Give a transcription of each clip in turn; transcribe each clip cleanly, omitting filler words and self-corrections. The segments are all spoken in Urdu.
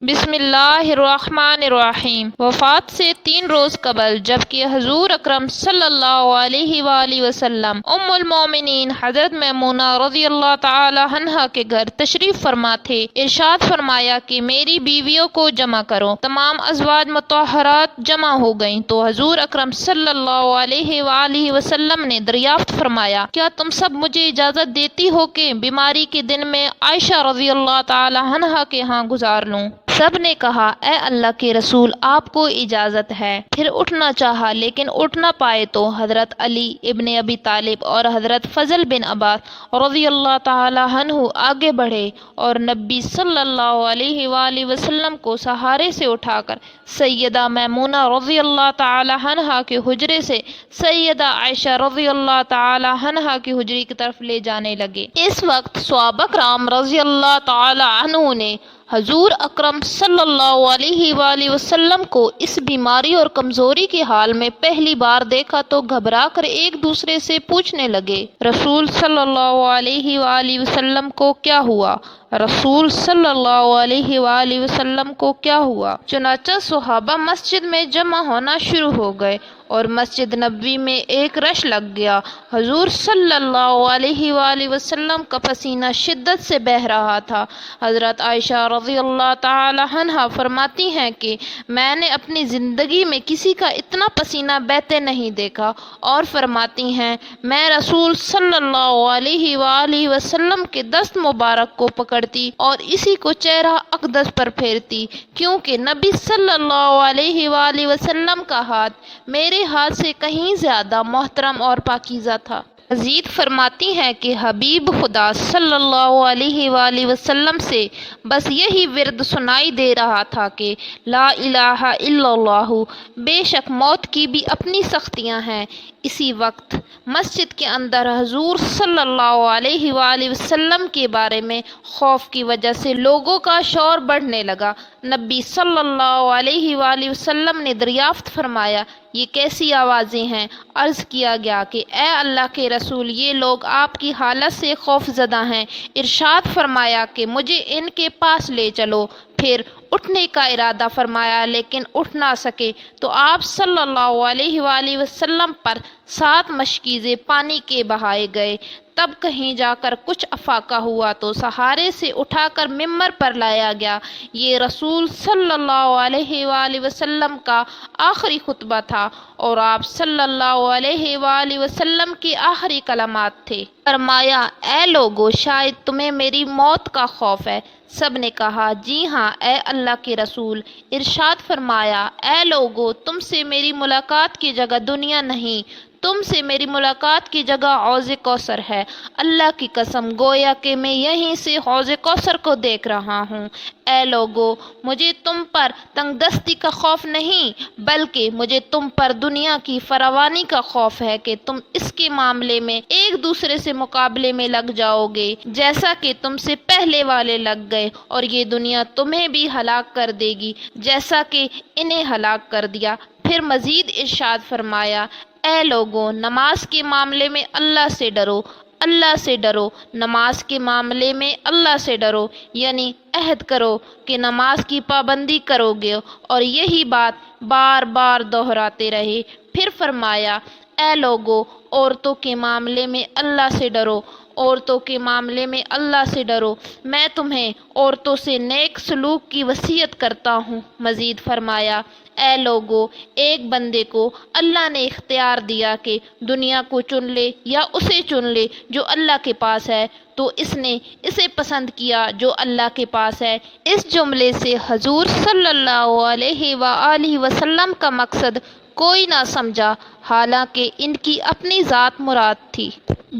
بسم اللہ الرحمن الرحیم۔ وفات سے 3 روز قبل جبکہ حضور اکرم صلی اللہ علیہ وآلہ وسلم ام المومنین حضرت میمونہ رضی اللہ تعالی عنہا کے گھر تشریف فرما تھے، ارشاد فرمایا کہ میری بیویوں کو جمع کرو۔ تمام ازواج مطہرات جمع ہو گئیں تو حضور اکرم صلی اللہ علیہ وآلہ وسلم نے دریافت فرمایا، کیا تم سب مجھے اجازت دیتی ہو کہ بیماری کے دن میں عائشہ رضی اللہ تعالی عنہا کے ہاں گزار لوں؟ سب نے کہا، اے اللہ کے رسول، آپ کو اجازت ہے۔ پھر اٹھنا چاہا لیکن اٹھ نہ پائے تو حضرت علی ابن ابی طالب اور حضرت فضل بن عباس رضی اللہ تعالی عنہ آگے بڑھے اور نبی صلی اللہ علیہ وآلہ وسلم کو سہارے سے اٹھا کر سیدہ میمونہ رضی اللہ تعالی عنہا کے حجرے سے سیدہ عائشہ رضی اللہ تعالی عنہا کی حجرے کی طرف لے جانے لگے۔ اس وقت صحابہ کرام رضی اللہ تعالی عنہ نے حضور اکرم صلی اللہ علیہ وآلہ وسلم کو اس بیماری اور کمزوری کے حال میں پہلی بار دیکھا تو گھبرا کر ایک دوسرے سے پوچھنے لگے، رسول صلی اللہ علیہ وآلہ وسلم کو کیا ہوا؟ رسول صلی اللہ علیہ وآلہ وسلم کو کیا ہوا؟ چنانچہ صحابہ مسجد میں جمع ہونا شروع ہو گئے اور مسجد نبوی میں ایک رش لگ گیا۔ حضور صلی اللہ علیہ وآلہ وسلم کا پسینہ شدت سے بہہ رہا تھا۔ حضرت عائشہ رضی اللہ تعالی عنہا فرماتی ہیں کہ میں نے اپنی زندگی میں کسی کا اتنا پسینہ بہتے نہیں دیکھا، اور فرماتی ہیں میں رسول صلی اللہ علیہ وآلہ وسلم کے دست مبارک کو پکڑتی اور اسی کو چہرہ اقدس پر پھیرتی، کیونکہ نبی صلی اللہ علیہ وآلہ وسلم کا ہاتھ میرے ہاتھ سے کہیں زیادہ محترم اور پاکیزہ تھا۔ مزید فرماتی ہیں کہ حبیب خدا صلی اللہ علیہ وآلہ وسلم سے بس یہی ورد سنائی دے رہا تھا کہ لا الہ الا اللہ، بے شک موت کی بھی اپنی سختیاں ہیں۔ اسی وقت مسجد کے اندر حضور صلی اللہ علیہ وآلہ وسلم کے بارے میں خوف کی وجہ سے لوگوں کا شور بڑھنے لگا۔ نبی صلی اللہ علیہ وآلہ وسلم نے دریافت فرمایا، یہ کیسی آوازیں ہیں؟ عرض کیا گیا کہ اے اللہ کے رسول، یہ لوگ آپ کی حالت سے خوف زدہ ہیں۔ ارشاد فرمایا کہ مجھے ان کے پاس لے چلو۔ پھر اٹھنے کا ارادہ فرمایا لیکن اٹھ نہ سکے تو آپ صلی اللہ علیہ وآلہ وسلم پر 7 مشکیزیں پانی کے بہائے گئے۔ تب کہیں جا کر کچھ افاقہ ہوا تو سہارے سے اٹھا کر ممبر پر لایا گیا۔ یہ رسول صلی اللہ علیہ وآلہ وسلم کا آخری خطبہ تھا اور آپ صلی اللہ علیہ وآلہ وسلم کے آخری کلمات تھے۔ فرمایا، اے لوگو، شاید تمہیں میری موت کا خوف ہے۔ سب نے کہا، جی ہاں اے اللہ کے رسول۔ ارشاد فرمایا، اے لوگو، تم سے میری ملاقات کی جگہ دنیا نہیں، تم سے میری ملاقات کی جگہ حوض کوثر ہے۔ اللہ کی قسم، گویا کہ میں یہیں سے حوض کوثر کو دیکھ رہا ہوں۔ اے لوگو، مجھے تم پر تنگ دستی کا خوف نہیں، بلکہ مجھے تم پر دنیا کی فراوانی کا خوف ہے کہ تم اس کے معاملے میں ایک دوسرے سے مقابلے میں لگ جاؤ گے، جیسا کہ تم سے پہلے والے لگ گئے، اور یہ دنیا تمہیں بھی ہلاک کر دے گی جیسا کہ انہیں ہلاک کر دیا۔ پھر مزید ارشاد فرمایا، اے لوگوں، نماز کے معاملے میں اللہ سے ڈرو، اللہ سے ڈرو، نماز کے معاملے میں اللہ سے ڈرو، یعنی عہد کرو کہ نماز کی پابندی کرو گے، اور یہی بات بار بار دہراتے رہے۔ پھر فرمایا، اے لوگوں، عورتوں کے معاملے میں اللہ سے ڈرو، عورتوں کے معاملے میں اللہ سے ڈرو، میں تمہیں عورتوں سے نیک سلوک کی وصیت کرتا ہوں۔ مزید فرمایا، اے لوگو، ایک بندے کو اللہ نے اختیار دیا کہ دنیا کو چن لے یا اسے چن لے جو اللہ کے پاس ہے، تو اس نے اسے پسند کیا جو اللہ کے پاس ہے۔ اس جملے سے حضور صلی اللہ علیہ وآلہ وسلم کا مقصد کوئی نہ سمجھا، حالانکہ ان کی اپنی ذات مراد تھی،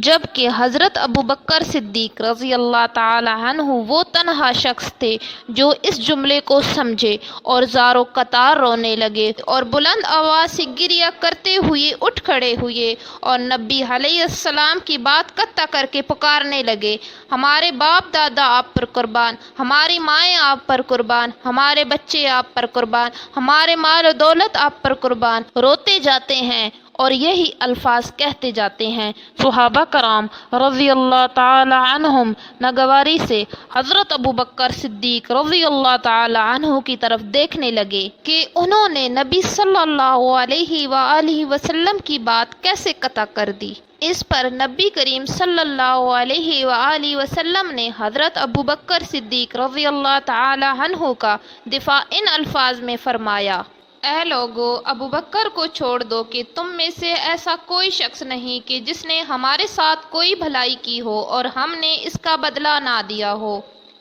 جبکہ حضرت ابوبکر صدیق رضی اللہ تعالی عنہ وہ تنہا شخص تھے جو اس جملے کو سمجھے اور زاروں قطار رونے لگے اور بلند آواز سے گریہ کرتے ہوئے اٹھ کھڑے ہوئے اور نبی علیہ السلام کی بات قطع کر کے پکارنے لگے، ہمارے باپ دادا آپ پر قربان، ہماری مائیں آپ پر قربان، ہمارے بچے آپ پر قربان، ہمارے مال و دولت آپ پر قربان۔ روتے جاتے ہیں اور یہی الفاظ کہتے جاتے ہیں۔ صحابہ کرام رضی اللہ تعالی عنہم ناگواری سے حضرت ابوبکر صدیق رضی اللہ تعالی عنہ کی طرف دیکھنے لگے کہ انہوں نے نبی صلی اللہ علیہ وآلہ وسلم کی بات کیسے قطع کر دی۔ اس پر نبی کریم صلی اللہ علیہ وآلہ وسلم نے حضرت ابوبکر صدیق رضی اللہ تعالی عنہ کا دفاع ان الفاظ میں فرمایا: اے لوگو، ابوبکر کو چھوڑ دو کہ تم میں سے ایسا کوئی شخص نہیں کہ جس نے ہمارے ساتھ کوئی بھلائی کی ہو اور ہم نے اس کا بدلہ نہ دیا ہو،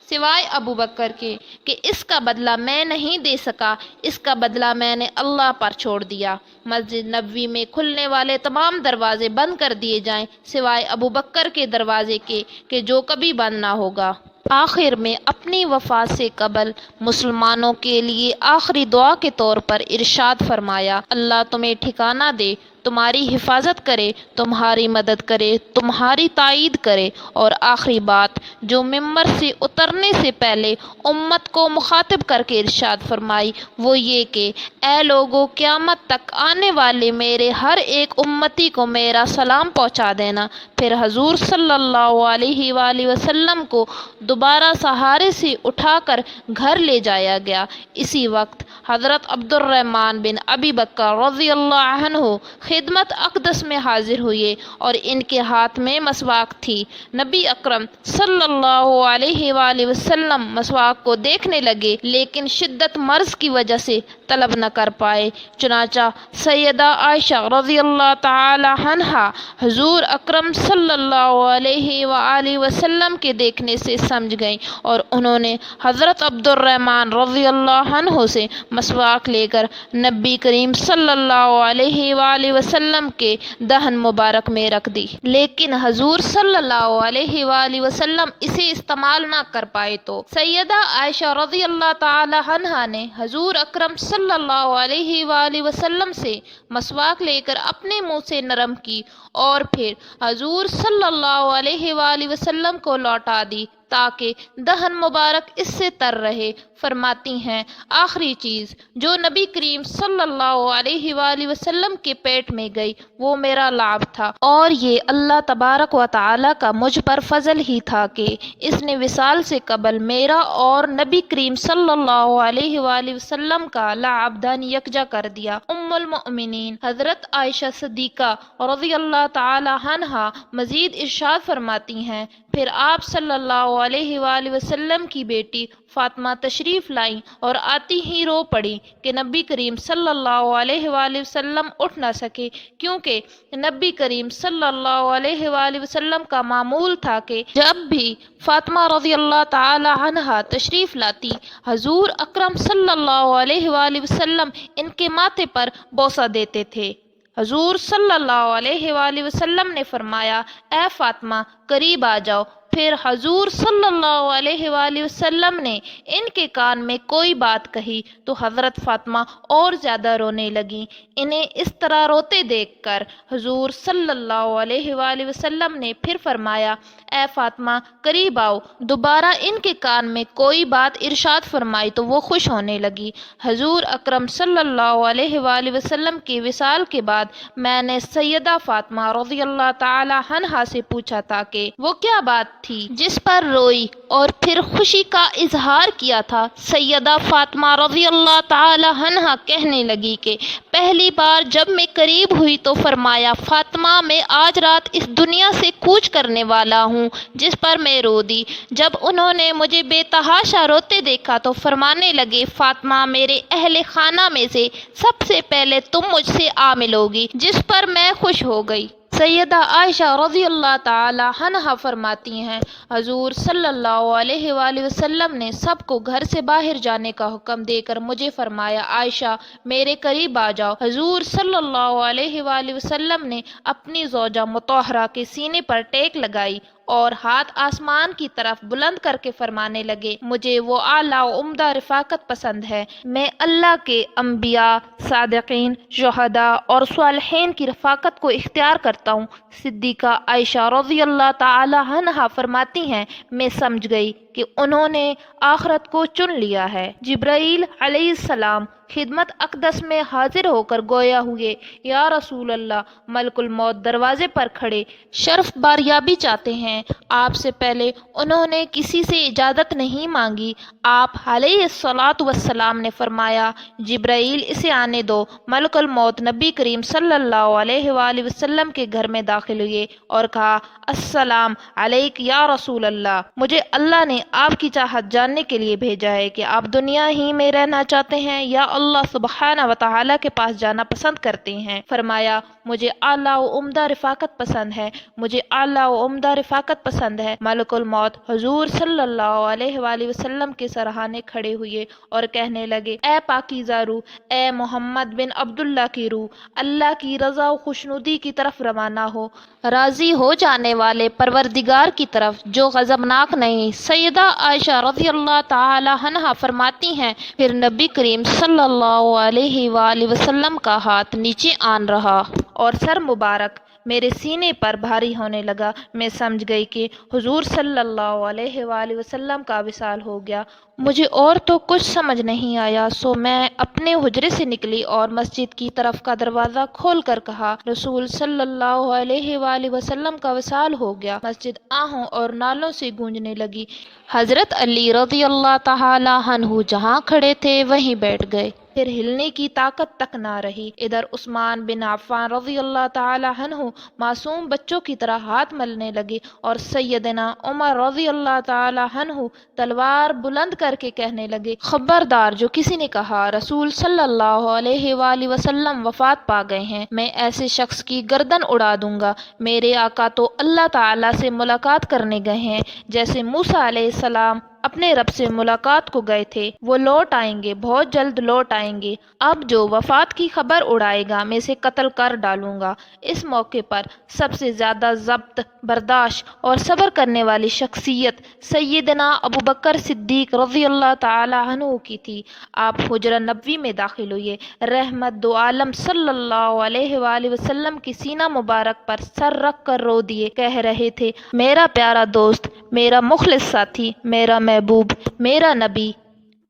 سوائے ابوبکر کے کہ اس کا بدلہ میں نہیں دے سکا، اس کا بدلہ میں نے اللہ پر چھوڑ دیا۔ مسجد نبوی میں کھلنے والے تمام دروازے بند کر دیے جائیں سوائے ابوبکر کے دروازے کے کہ جو کبھی بند نہ ہوگا۔ آخر میں اپنی وفات سے قبل مسلمانوں کے لیے آخری دعا کے طور پر ارشاد فرمایا: اللہ تمہیں ٹھکانہ دے، تمہاری حفاظت کرے، تمہاری مدد کرے، تمہاری تائید کرے۔ اور آخری بات جو ممبر سے اترنے سے پہلے امت کو مخاطب کر کے ارشاد فرمائی وہ یہ کہ اے لوگو، قیامت تک آنے والے میرے ہر ایک امتی کو میرا سلام پہنچا دینا۔ پھر حضور صلی اللہ علیہ وآلہ وسلم کو دوبارہ سہارے سے اٹھا کر گھر لے جایا گیا۔ اسی وقت حضرت عبد الرحمن بن ابی بکر رضی اللہ عنہ خدمت اقدس میں حاضر ہوئے اور ان کے ہاتھ میں مسواک تھی۔ نبی اکرم صلی اللہ علیہ وآلہ وسلم مسواک کو دیکھنے لگے لیکن شدت مرض کی وجہ سے طلب نہ کر پائے، چنانچہ سیدہ عائشہ رضی اللہ تعالی عنہا حضور اکرم صلی اللہ علیہ وآلہ وسلم کے دیکھنے سے سمجھ گئیں اور انہوں نے حضرت عبد الرحمن رضی اللہ عنہ سے مسواک لے کر نبی کریم صلی اللہ علیہ وآلہ وسلم کے دہن مبارک میں رکھ دی، لیکن حضور صلی اللہ علیہ وآلہ وسلم اسے استعمال نہ کر پائے تو سیدہ عائشہ رضی اللہ تعالی عنہا نے حضور اکرم صلی اللہ علیہ وآلہ وسلم سے مسواک لے کر اپنے منہ سے نرم کی اور پھر حضور صلی اللہ علیہ وآلہ وسلم کو لوٹا دی تاکہ دہن مبارک اس سے تر رہے۔ فرماتی ہیں آخری چیز جو نبی کریم صلی اللہ علیہ وآلہ وسلم کے پیٹ میں گئی وہ میرا لعاب تھا، اور یہ اللہ تبارک و تعالی کا مجھ پر فضل ہی تھا کہ اس نے وصال سے قبل میرا اور نبی کریم صلی اللہ علیہ وآلہ وسلم کا لعاب دہن یکجا کر دیا۔ ام المؤمنین حضرت عائشہ صدیقہ رضی اللہ تعالی عنہا مزید ارشاد فرماتی ہیں پھر آپ صلی اللہ علیہ وآلہ وسلم کی بیٹی فاطمہ تشریف لائیں اور آتی ہی رو پڑی کہ نبی کریم صلی اللہ علیہ وآلہ وسلم اٹھ نہ سکے، کیونکہ نبی کریم صلی اللہ علیہ وآلہ وسلم کا معمول تھا کہ جب بھی فاطمہ رضی اللہ تعالی عنہا تشریف لاتی حضور اکرم صلی اللہ علیہ وآلہ وسلم ان کے ماتھے پر بوسہ دیتے تھے۔ حضور صلی اللہ علیہ وآلہ وسلم نے فرمایا اے فاطمہ قریب آ جاؤ۔ پھر حضور صلی اللہ علیہ وآلہ وسلم نے ان کے کان میں کوئی بات کہی تو حضرت فاطمہ اور زیادہ رونے لگیں۔ انہیں اس طرح روتے دیکھ کر حضور صلی اللہ علیہ وآلہ وسلم نے پھر فرمایا اے فاطمہ قریب آؤ۔ دوبارہ ان کے کان میں کوئی بات ارشاد فرمائی تو وہ خوش ہونے لگی۔ حضور اکرم صلی اللہ علیہ وآلہ وسلم کے وصال کے بعد میں نے سیدہ فاطمہ رضی اللہ تعالی عنہا سے پوچھا تھا کہ وہ کیا بات تھی جس پر روئی اور پھر خوشی کا اظہار کیا تھا۔ سیدہ فاطمہ رضی اللہ تعالی عنہا کہنے لگی کہ پہلی بار جب میں قریب ہوئی تو فرمایا فاطمہ میں آج رات اس دنیا سے کوچ کرنے والا ہوں، جس پر میں رو دی۔ جب انہوں نے مجھے بے تحاشا روتے دیکھا تو فرمانے لگے فاطمہ میرے اہل خانہ میں سے سب سے پہلے تم مجھ سے آ ملو گی، جس پر میں خوش ہو گئی۔ سیدہ عائشہ رضی اللہ تعالی عنہا فرماتی ہیں حضور صلی اللہ علیہ وآلہ وسلم نے سب کو گھر سے باہر جانے کا حکم دے کر مجھے فرمایا عائشہ میرے قریب آ جاؤ۔ حضور صلی اللہ علیہ وآلہ وسلم نے اپنی زوجہ مطہرہ کے سینے پر ٹیک لگائی اور ہاتھ آسمان کی طرف بلند کر کے فرمانے لگے، مجھے وہ اعلیٰ و عمدہ رفاقت پسند ہے، میں اللہ کے انبیاء، صادقین، شہداء اور صالحین کی رفاقت کو اختیار کرتا ہوں۔ صدیقہ عائشہ رضی اللہ تعالی عنہا فرماتی ہیں، میں سمجھ گئی کہ انہوں نے آخرت کو چن لیا ہے۔ جبرائیل علیہ السلام خدمت اقدس میں حاضر ہو کر گویا ہوئے، یا رسول اللہ، ملک الموت دروازے پر کھڑے شرف باریابی چاہتے ہیں۔ آپ سے پہلے انہوں نے کسی سے اجازت نہیں مانگی۔ آپ علیہ الصلاۃ والسلام نے فرمایا، جبرائیل اسے آنے دو۔ ملک الموت نبی کریم صلی اللہ علیہ وآلہ وسلم کے گھر میں داخل ہوئے اور کہا، السلام علیک یا رسول اللہ، مجھے اللہ نے آپ کی چاہت جاننے کے لیے بھیجا ہے کہ آپ دنیا ہی میں رہنا چاہتے ہیں یا اللہ سبحانہ و تعالیٰ کے پاس جانا پسند کرتے ہیں۔ فرمایا، مجھے اعلیٰ و عمدہ رفاقت پسند ہے، مجھے اعلیٰ و عمدہ رفاقت پسند ہے۔ ملک الموت حضور صلی اللہ علیہ وآلہ وسلم کے سرہانے کھڑے ہوئے اور کہنے لگے، اے پاکیزہ روح، اے محمد بن عبداللہ کی روح، اللہ کی رضا و خوشنودی کی طرف روانہ ہو، راضی ہو جانے والے پروردگار کی طرف جو غضبناک نہیں۔ سیدہ عائشہ رضی اللہ تعالی عنہا فرماتی ہیں، پھر نبی کریم صلی اللہ علیہ وآلہ وسلم کا ہاتھ نیچے آن رہا اور سر مبارک میرے سینے پر بھاری ہونے لگا۔ میں سمجھ گئی کہ حضور صلی اللہ علیہ وآلہ وسلم کا وصال ہو گیا۔ مجھے اور تو کچھ سمجھ نہیں آیا، سو میں اپنے حجرے سے نکلی اور مسجد کی طرف کا دروازہ کھول کر کہا، رسول صلی اللہ علیہ وآلہ وسلم کا وصال ہو گیا۔ مسجد آہوں اور نالوں سے گونجنے لگی۔ حضرت علی رضی اللہ تعالی عنہ جہاں کھڑے تھے وہیں بیٹھ گئے، پھر ہلنے کی طاقت تک نہ رہی۔ ادھر عثمان بن عفان رضی اللہ تعالی عنہ معصوم بچوں کی طرح ہاتھ ملنے لگے اور سیدنا عمر رضی اللہ تعالی عنہ تلوار بلند کر کے کہنے لگے، خبردار، جو کسی نے کہا رسول صلی اللہ علیہ وآلہ وسلم وفات پا گئے ہیں، میں ایسے شخص کی گردن اڑا دوں گا۔ میرے آقا تو اللہ تعالی سے ملاقات کرنے گئے ہیں، جیسے موسیٰ علیہ السلام اپنے رب سے ملاقات کو گئے تھے، وہ لوٹ آئیں گے، بہت جلد لوٹ آئیں گے۔ اب جو وفات کی خبر اڑائے گا میں اسے قتل کر ڈالوں گا۔ اس موقع پر سب سے زیادہ ضبط برداشت اور صبر کرنے والی شخصیت سیدنا ابوبکر صدیق رضی اللہ تعالی عنہ کی تھی۔ آپ حجرہ نبوی میں داخل ہوئے، رحمت دو عالم صلی اللہ علیہ وآلہ وسلم کی سینہ مبارک پر سر رکھ کر رو دیے، کہہ رہے تھے، میرا پیارا دوست، میرا مخلص ساتھی، میرا محبوب، میرا نبی۔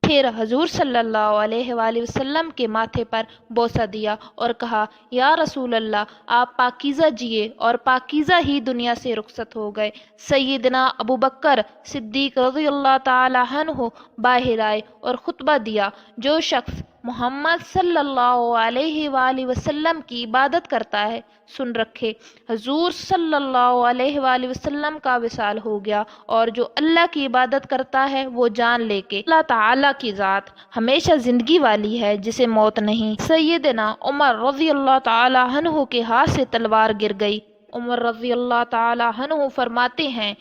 پھر حضور صلی اللہ علیہ وآلہ وسلم کے ماتھے پر بوسہ دیا اور کہا، یا رسول اللہ، آپ پاکیزہ جیے اور پاکیزہ ہی دنیا سے رخصت ہو گئے۔ سیدنا ابوبکر صدیق رضی اللہ تعالی عنہ باہر آئے اور خطبہ دیا، جو شخص محمد صلی اللہ علیہ وآلہ وسلم کی عبادت کرتا ہے، سن رکھے، حضور صلی اللہ علیہ وآلہ وسلم کا وصال ہو گیا، اور جو اللہ کی عبادت کرتا ہے وہ جان لے کے اللہ تعالیٰ کی ذات ہمیشہ زندگی والی ہے جسے موت نہیں۔ سیدنا عمر رضی اللہ تعالی عنہ کے ہاتھ سے تلوار گر گئی۔ عمر رضی اللہ تعالی عنہ فرماتے ہیں،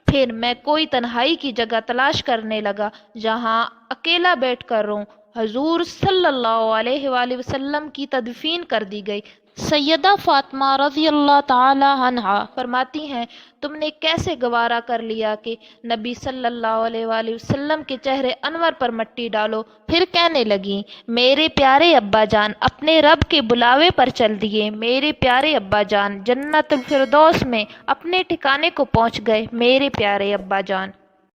پھر میں کوئی تنہائی کی جگہ تلاش کرنے لگا جہاں اکیلا بیٹھ کر روں۔ حضور صلی اللہ علیہ وآلہ وسلم کی تدفین کر دی گئی۔ سیدہ فاطمہ رضی اللہ تعالی عنہا فرماتی ہیں، تم نے کیسے گوارا کر لیا کہ نبی صلی اللہ علیہ وآلہ وسلم کے چہرے انور پر مٹی ڈالو؟ پھر کہنے لگیں، میرے پیارے ابا جان اپنے رب کے بلاوے پر چل دیے، میرے پیارے ابا جان جنت الفردوس میں اپنے ٹھکانے کو پہنچ گئے، میرے پیارے ابا جان۔